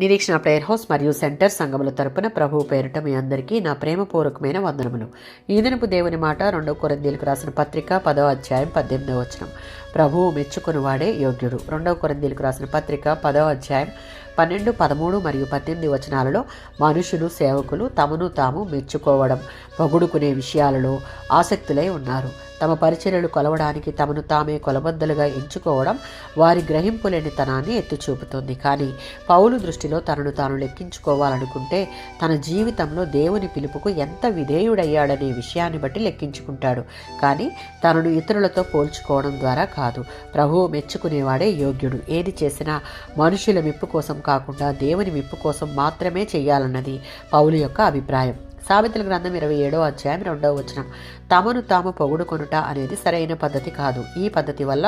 నిరీక్షణ prayer house మరియు centre సంఘముల తరపున ప్రభువు పేరిట మీ అందరికీ నా ప్రేమపూర్వకమైన వందనములు. ఈ దినపు దేవుని మాట 2 కొరింథీయులకు రాసిన పత్రిక 10వ అధ్యాయం 18వ వచనం. ప్రభువు మెచ్చుకునివాడే యోగ్యుడు. 2 కొరింథీయులకు రాసిన పత్రిక 10వ అధ్యాయం 12, 13 మరియు 18 వచనాలలో మనుషులు, సేవకులు తమను తాము మెచ్చుకోవడం, పొగుడుకునే విషయాలలో ఆసక్తులై ఉన్నారు. తమ పరిచర్యలు కొలవడానికి తమను తామే కొలబద్దలుగా ఎంచుకోవడం వారి గ్రహింపులేని తనాన్ని ఎత్తుచూపుతుంది. కానీ పౌలు దృష్టిలో తనను తాను లెక్కించుకోవాలనుకుంటే తన జీవితంలో దేవుని పిలుపుకు ఎంత విధేయుడయ్యాడనే విషయాన్ని బట్టి లెక్కించుకుంటాడు. కానీ తనను ఇతరులతో పోల్చుకోవడం ద్వారా కాదు. ప్రభువు మెచ్చుకునేవాడే యోగ్యుడు. ఏది చేసినా మనుషుల మెప్పు కోసం కాకుండా దేవుని మెప్పు కోసం మాత్రమే చేయాలన్నది పౌలు యొక్క అభిప్రాయం. సామెతల గ్రంథం 27వ అధ్యాయం 2వ వచనం. తమను తాము పొగుడుకొనుట అనేది సరైన పద్ధతి కాదు. ఈ పద్ధతి వల్ల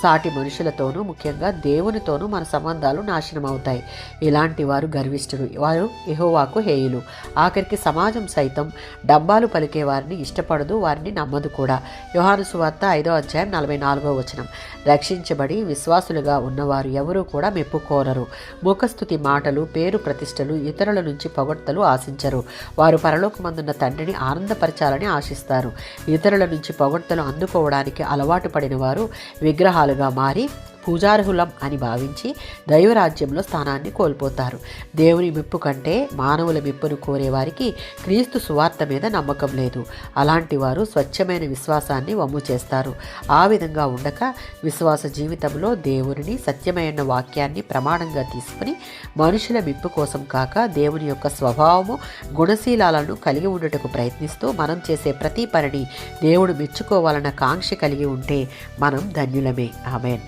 సాటి మనుషులతోనూ, ముఖ్యంగా దేవునితోనూ మన సంబంధాలు నాశనం అవుతాయి. ఇలాంటి వారు గర్విష్ఠులు, వారు యెహోవాకు హేయులు. ఆఖరికి సమాజం సైతం డబ్బాలు పలికే వారిని ఇష్టపడదు, వారిని నమ్మదు కూడా. యోహాను సువార్త 5వ అధ్యాయం 44వ వచనం. రక్షించబడి విశ్వాసులుగా ఉన్నవారు ఎవరూ కూడా మెప్పు కోరరు. ముఖస్తుతి మాటలు, పేరు ప్రతిష్టలు, ఇతరుల నుంచి పొగడ్తలు ఆశించరు. వారు పరలోకమందున్న తండ్రిని ఆనందపరచాలని ఆశిస్తారు. ఇతరుల నుంచి పొగడ్తలు అందుకోవడానికి అలవాటు పడిన వారు విగ్రహాలుగా మారి పూజార్హులం అని భావించి దైవరాజ్యంలో స్థానాన్ని కోల్పోతారు. దేవుని మెప్పు కంటే మానవుల మెప్పును కోరేవారికి క్రీస్తు సువార్త మీద నమ్మకం లేదు. అలాంటి వారు స్వచ్ఛమైన విశ్వాసాన్ని వమ్ము చేస్తారు. ఆ విధంగా ఉండక విశ్వాస జీవితంలో దేవునిని, సత్యమైన వాక్యాన్ని ప్రమాణంగా తీసుకుని మనుషుల మెప్పు కోసం కాక దేవుని యొక్క స్వభావము, గుణశీలాలను కలిగి ఉండటకు ప్రయత్నిస్తూ మనం చేసే ప్రతి పనిని దేవుడు మెచ్చుకోవాలన్న కాంక్ష కలిగి ఉంటే మనం ధన్యులమే. ఆమేన్.